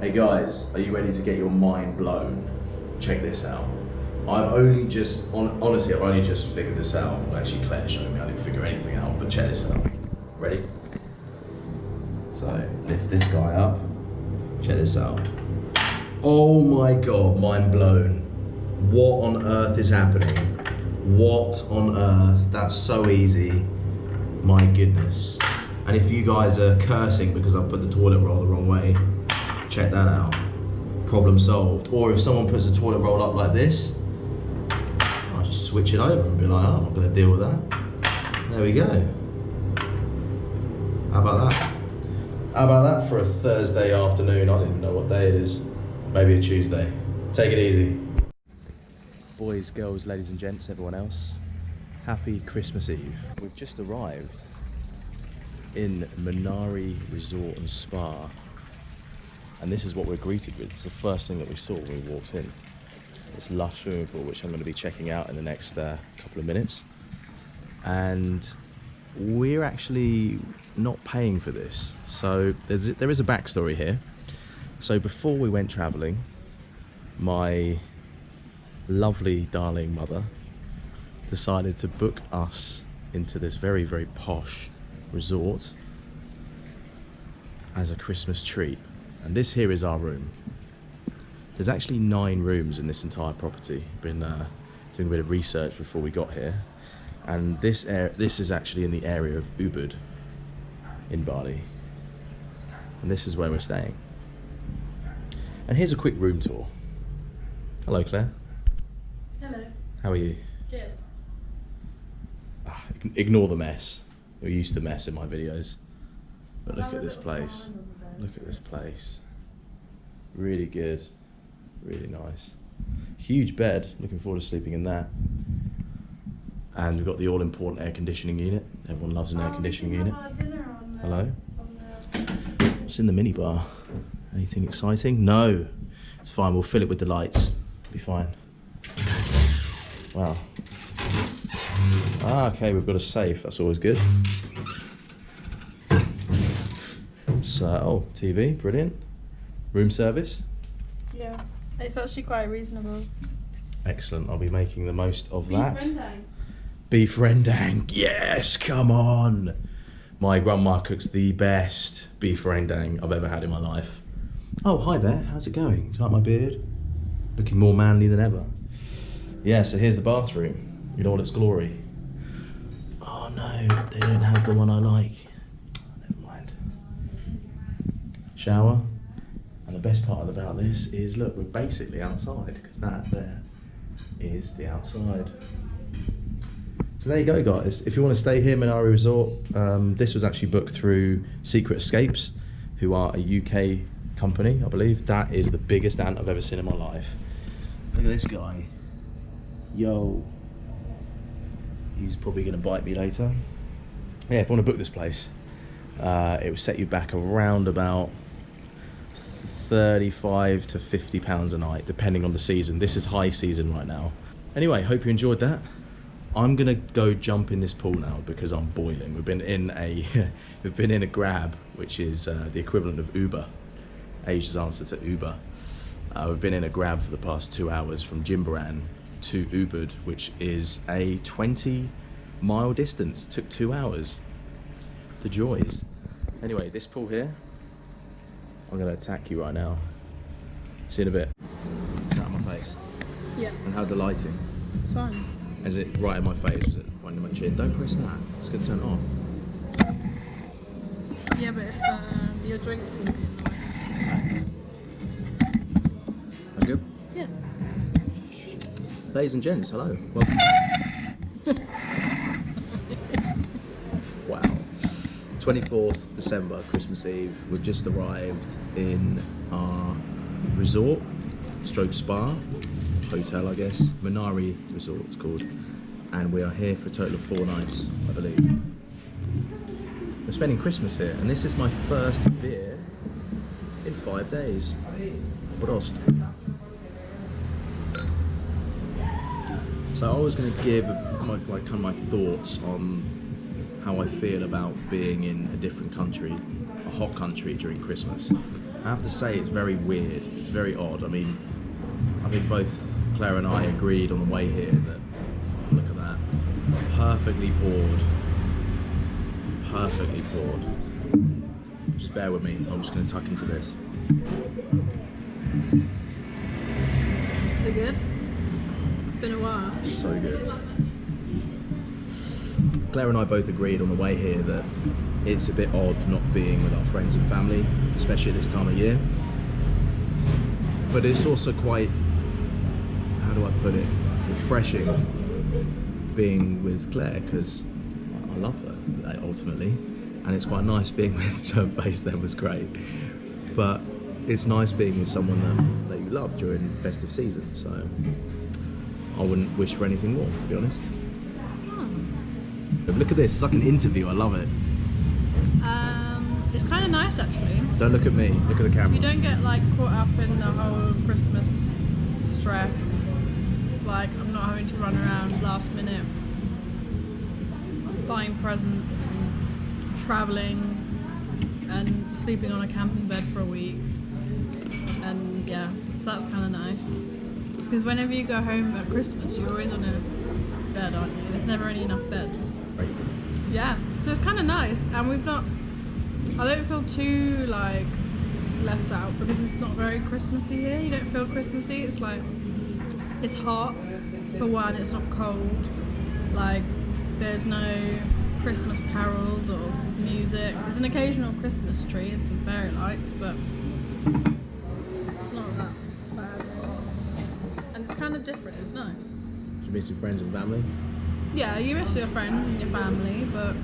Hey guys, are you ready to get your mind blown? Check this out. I've only just, honestly, I've only just figured this out. Well, actually, Claire showed me I didn't figure anything out, but check this out. Ready? So, lift this guy up. Check this out. Oh my God, mind blown. What on earth is happening? What on earth? That's so easy. My goodness. And if you guys are cursing because I've put the toilet roll the wrong way, check that out. Problem solved. Or if someone puts the toilet roll up like this, I'll just switch it over and be like, oh, I'm not going to deal with that. There we go. How about that? How about that for a Thursday afternoon? I don't even know what day it is. Maybe a Tuesday. Take it easy. Boys, girls, ladies and gents, everyone else. Happy Christmas Eve. We've just arrived in Minari Resort and Spa. And this is what we're greeted with. It's the first thing that we saw when we walked in. This lush swimming pool, which I'm going to be checking out in the next couple of minutes. And we're actually not paying for this. So there is a backstory here. So before we went traveling, my lovely darling mother decided to book us into this very, very posh resort as a Christmas treat. And this here is our room. There's actually 9 rooms in this entire property. Been doing a bit of research before we got here. And this is actually in the area of Ubud in Bali. And this is where we're staying. And here's a quick room tour. Hello, Claire. Hello. How are you? Good. Ignore the mess. You're used to mess in my videos. But look at this place. Look at this place. Really good. Really nice. Huge bed. Looking forward to sleeping in that. And we've got the all-important air conditioning unit. Everyone loves an air conditioning unit. Hello? What's in the minibar? Anything exciting? No. It's fine. We'll fill it with the lights. Be fine. Wow. Okay, we've got a safe. That's always good. So, oh, TV, brilliant. Room service. Yeah, it's actually quite reasonable. Excellent. I'll be making the most of that. Beef rendang. Beef rendang. Yes, come on. My grandma cooks the best beef rendang I've ever had in my life. Oh, hi there. How's it going? Do you like my beard? Looking more manly than ever. Yeah, so here's the bathroom in all its glory. Oh no, they don't have the one I like. Never mind. Shower. And the best part about this is, look, we're basically outside, because that there is the outside. So there you go, guys. If you want to stay here, Minari Resort, this was actually booked through Secret Escapes, who are a UK company, I believe. That is the biggest ant I've ever seen in my life. Look at this guy. Yo. He's probably going to bite me later. Yeah, if you want to book this place, it will set you back around about 35 to 50 pounds a night, depending on the season. This is high season right now. Anyway, hope you enjoyed that. I'm gonna go jump in this pool now because I'm boiling. We've been in a Grab, which is the equivalent of Uber, Asia's answer to Uber. We've been in a Grab for the past 2 hours from Jimbaran to Ubud, which is a 20-mile distance. Took 2 hours. The joys. Anyway, this pool here, I'm gonna attack you right now. See you in a bit. Get out of my face. Yeah. And how's the lighting? It's fine. Is it right in my face? Is it right in my chin? Don't press that. It's gonna turn it off. Yeah, but if your drink's gonna be in the way. Are good? Yeah. Ladies and gents, hello. Welcome. Wow. 24th December, Christmas Eve. We've just arrived in our resort, stroke spa, hotel I guess. Minari Resort it's called. And we are here for a total of 4 nights, I believe. We're spending Christmas here, and this is my first beer in 5 days. Prost. So I was going to give my thoughts on how I feel about being in a different country, a hot country during Christmas. I have to say it's very weird. It's very odd. I mean, I think both Claire and I agreed on the way here that, look at that, perfectly poured. Perfectly poured. Just bear with me, I'm just going to tuck into this. Is it good? It's been a while. So good. Claire and I both agreed on the way here that it's a bit odd not being with our friends and family, especially at this time of year. But it's also quite, how do I put it, refreshing being with Claire, because I love her ultimately, and it's quite nice being with her. Face then was great, but it's nice being with someone that you love during festive season, so I wouldn't wish for anything more, to be honest. Look at this, it's like an interview, I love it. It's kind of nice actually. Don't look at me, look at the camera. You don't get like caught up in the whole Christmas stress. Like I'm not having to run around last minute buying presents and travelling and sleeping on a camping bed for a week. And yeah, so that's kind of nice. Because whenever you go home at Christmas, you're always on a bed, aren't you? There's never enough beds. Right. Yeah, so it's kind of nice, and I don't feel too like left out because it's not very Christmassy here. You don't feel Christmassy. It's like, it's hot for one, it's not cold. Like there's no Christmas carols or music. There's an occasional Christmas tree and some fairy lights, but it's not that bad. And it's kind of different, it's nice. Do you miss your friends and family? Yeah, you miss your friends and your family, but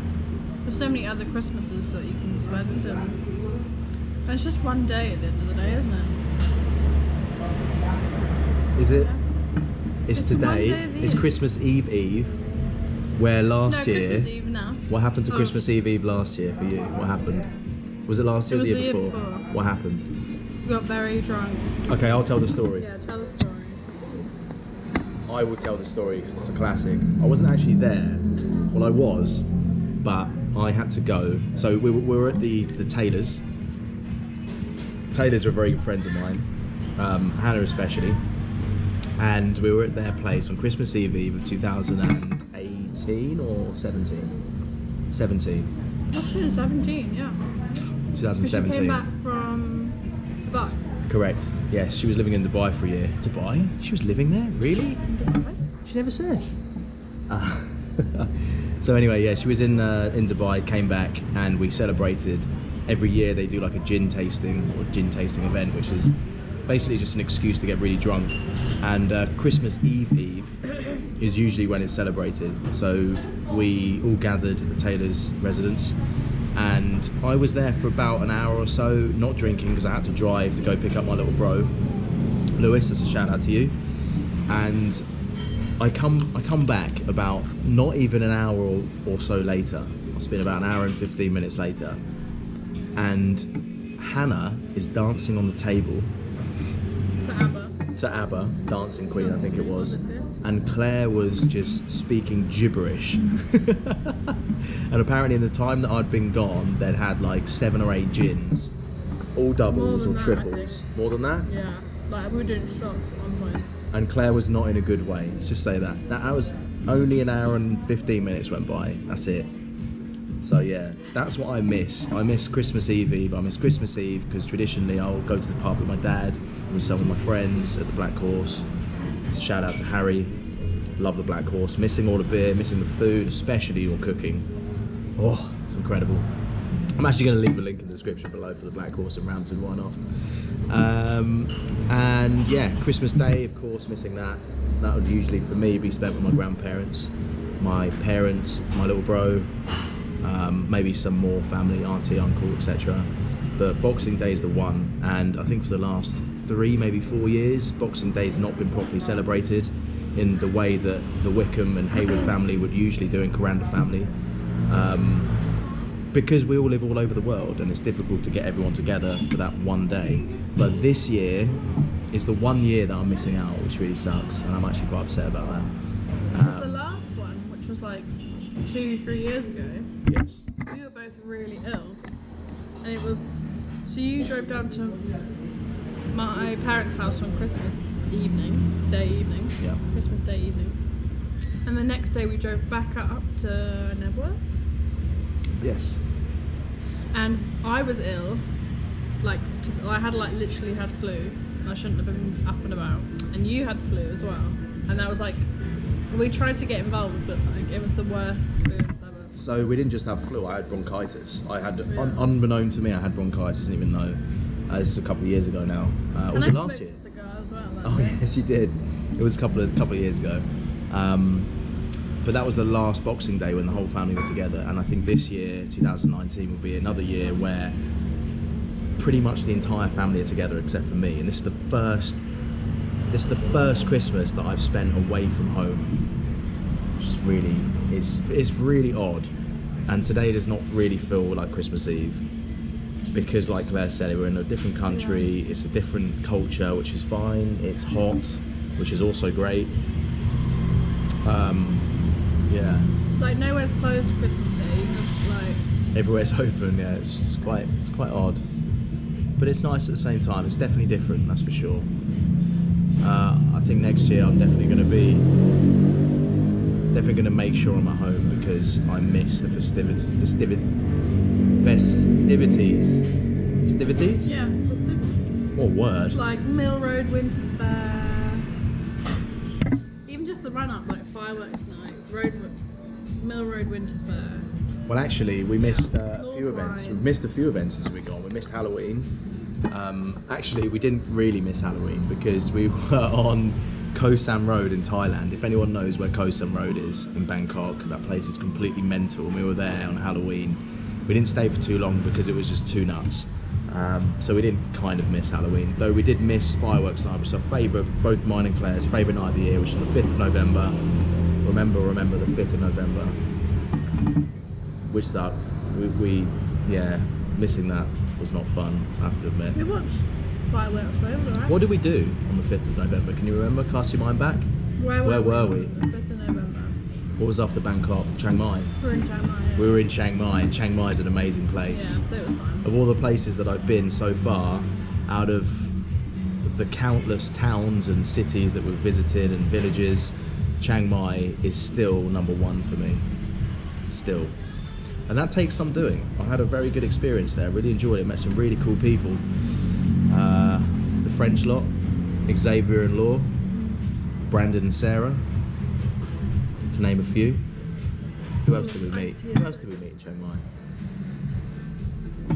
there's so many other Christmases that you can spend, and it's just one day at the end of the day, isn't it? Is it? Yeah. It's It's today. Monday the It's Eve. Christmas Eve, where last No, year. Christmas Eve now. What happened to Oh. Christmas Eve last year for you? What happened? Was it last year or It the was year the year before? before. What happened? You got very drunk. Okay, I'll tell the story. Yeah, tell the story. I will tell the story because it's a classic. I wasn't actually there. Well, I was, but I had to go. So we were at the Taylors. Taylors are very good friends of mine, Hannah especially. And we were at their place on Christmas Eve of 2018 or 17? 17. Must have been 17, yeah. 2017. She came back from Dubai. Correct. Yes, she was living in Dubai for a year. Dubai? She was living there? Really? Dubai? She never said. So anyway, yeah, she was in Dubai, came back, and we celebrated. Every year they do like a gin tasting event, which is basically just an excuse to get really drunk. And Christmas Eve is usually when it's celebrated. So we all gathered at the Taylor's residence, and I was there for about an hour or so, not drinking because I had to drive to go pick up my little bro, Lewis. That's a shout out to you. And I come back about not even an hour or so later. It's been about an hour and 15 minutes later, and Hannah is dancing on the table to ABBA, Dancing Queen I think it was, and Claire was just speaking gibberish. And apparently in the time that I'd been gone, they'd had like 7 or 8 gins, all doubles or More than that, I triples. think. More than that? Yeah, like we were doing shots at one point. And Claire was not in a good way. Let's just say that. That was only an hour and 15 minutes went by. That's it. So yeah, that's what I miss. I miss Christmas Eve. I miss Christmas Eve because traditionally I'll go to the pub with my dad and some of my friends at the Black Horse. It's a shout out to Harry. Love the Black Horse. Missing all the beer, missing the food, especially your cooking. Oh, it's incredible. I'm actually going to leave a link in the description below for the Black Horse in Rampton, why not? And yeah, Christmas Day, of course, missing that. That would usually, for me, be spent with my grandparents, my parents, my little bro, maybe some more family, auntie, uncle, etc. But Boxing Day is the one, and I think for the last 3, maybe 4 years, Boxing Day has not been properly celebrated in the way that the Wickham and Hayward family would usually do in Coranda family. Because we all live all over the world and it's difficult to get everyone together for that one day. But this year is the one year that I'm missing out, which really sucks, and I'm actually quite upset about that. The last one, which was like 2-3 years ago, Yes. we were both really ill, and it was So you drove down to my parents' house on Christmas evening. Yeah. Christmas Day evening. And the next day we drove back up to Nebworth. Yes. And I was ill. I had literally had flu. I shouldn't have been up and about. And you had flu as well. And that was we tried to get involved, but it was the worst experience ever. So we didn't just have flu, I had bronchitis. I had, unbeknown to me, I had bronchitis, didn't even know. This was a couple of years ago now. Was it last year? A cigar as well. Oh yes, you did. It was a couple of years ago. But that was the last Boxing Day when the whole family were together. And I think this year, 2019, will be another year where pretty much the entire family are together except for me. And this is the first Christmas that I've spent away from home. It's really odd. And today does not really feel like Christmas Eve. Because like Claire said, we're in a different country, it's a different culture, which is fine. It's hot, which is also great. Yeah. Nowhere's closed Christmas Day, just everywhere's open. Yeah, it's quite odd, but it's nice at the same time. It's definitely different, that's for sure. I think next year I'm definitely going to make sure I'm at home because I miss the festivities. Festivities? Yeah, festivities. What word? Mill Road Winter Fair. Even just the run up, fireworks night, Mill Road Winter Fair. Well, actually, we missed a few events. We've missed a few events as we gone. We missed Halloween. Actually, we didn't really miss Halloween because we were on Koh Sam Road in Thailand. If anyone knows where Koh Sam Road is in Bangkok, that place is completely mental. And we were there on Halloween. We didn't stay for too long because it was just too nuts. So we didn't kind of miss Halloween, though we did miss fireworks night, which is our favourite, both mine and Claire's favourite night of the year, which is the 5th of November. Remember the 5th of November, which sucked. Missing that was not fun, I have to admit. We watched fireworks though, right? What did we do on the 5th of November? Can you remember? Cast your mind back. Where were we? The 5th of November. What was after Bangkok? Chiang Mai. We were in Chiang Mai. Yeah. We were in Chiang Mai. Chiang Mai is an amazing place. Yeah, so it was fun. Of all the places that I've been so far, out of the countless towns and cities that we've visited and villages, Chiang Mai is still number one for me. Still. And that takes some doing. I had a very good experience there. Really enjoyed it. Met some really cool people. The French lot, Xavier and Law, Brandon and Sarah, to name a few. Who else did we meet? Who else did we meet in Chiang Mai? Do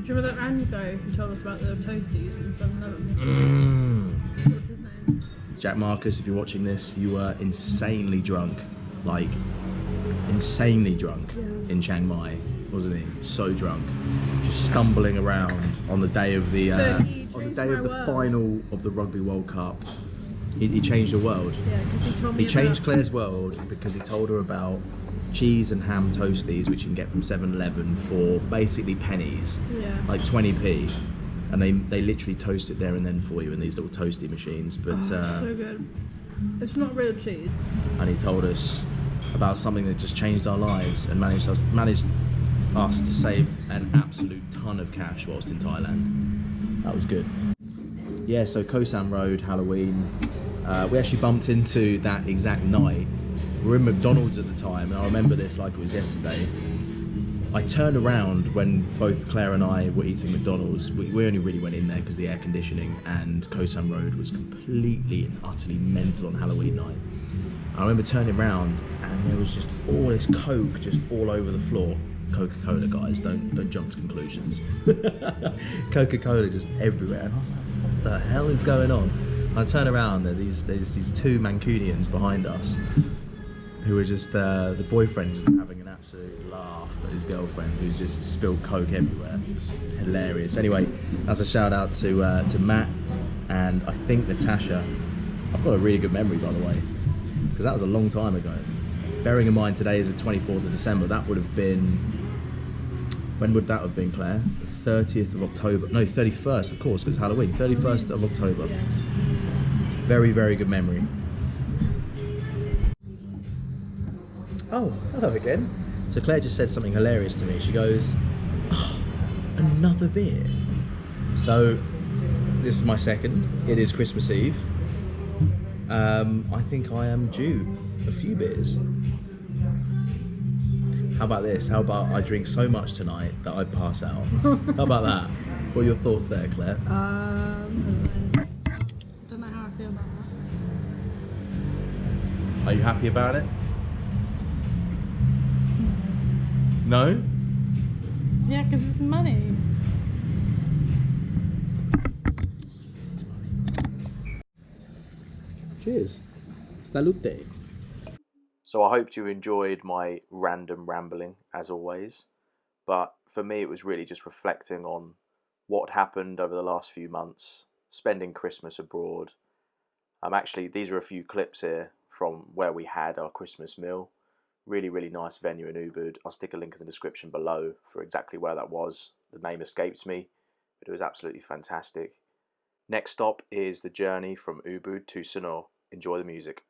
you remember that Ango who told us about the toasties and 7-Eleven? What's his name? Jack Marcus, if you're watching this, you were insanely drunk. Insanely drunk in Chiang Mai, wasn't he? So drunk. Just stumbling around on the day of the final of the Rugby World Cup. He changed the world. Yeah, because he told me He changed Claire's world because he told her about cheese and ham toasties, which you can get from 7-Eleven for basically pennies, like 20p, and they literally toast it there and then for you in these little toasty machines. But so good. It's not real cheese. And he told us about something that just changed our lives and managed us to save an absolute ton of cash whilst in Thailand. That was good. Yeah, so Koh Sam Road, Halloween. We actually bumped into that exact night. We were in McDonald's at the time, and I remember this like it was yesterday. I turned around when both Claire and I were eating McDonald's. We only really went in there because the air conditioning, and Koh Sam Road was completely and utterly mental on Halloween night. I remember turning around and there was just all this Coke just all over the floor. Coca-Cola, guys, don't jump to conclusions. Coca-Cola just everywhere, and I was like, what the hell is going on? And I turn around, there's these two Mancunians behind us who were just, the boyfriend just having an absolute laugh at his girlfriend who's just spilled Coke everywhere. Hilarious. Anyway, that's a shout out to Matt and I think Natasha. I've got a really good memory, by the way, because that was a long time ago. Bearing in mind today is the 24th of December, that would have been, when would that have been, Claire? The 30th of October, no, 31st, of course, because it's Halloween, 31st of October. Yeah. Very, very good memory. Oh, hello again. So Claire just said something hilarious to me. She goes, oh, another beer. So this is my second. It is Christmas Eve. I think I am due a few beers. How about this? How about I drink so much tonight that I pass out? How about that? What are your thoughts there, Claire? I don't know how I feel about that. Are you happy about it? No? Yeah, because it's money. Cheers. Salute. So I hope you enjoyed my random rambling, as always. But for me, it was really just reflecting on what happened over the last few months, spending Christmas abroad. Actually, these are a few clips here from where we had our Christmas meal. Really, really nice venue in Ubud. I'll stick a link in the description below for exactly where that was. The name escapes me, but it was absolutely fantastic. Next stop is the journey from Ubud to Sanur. Enjoy the music.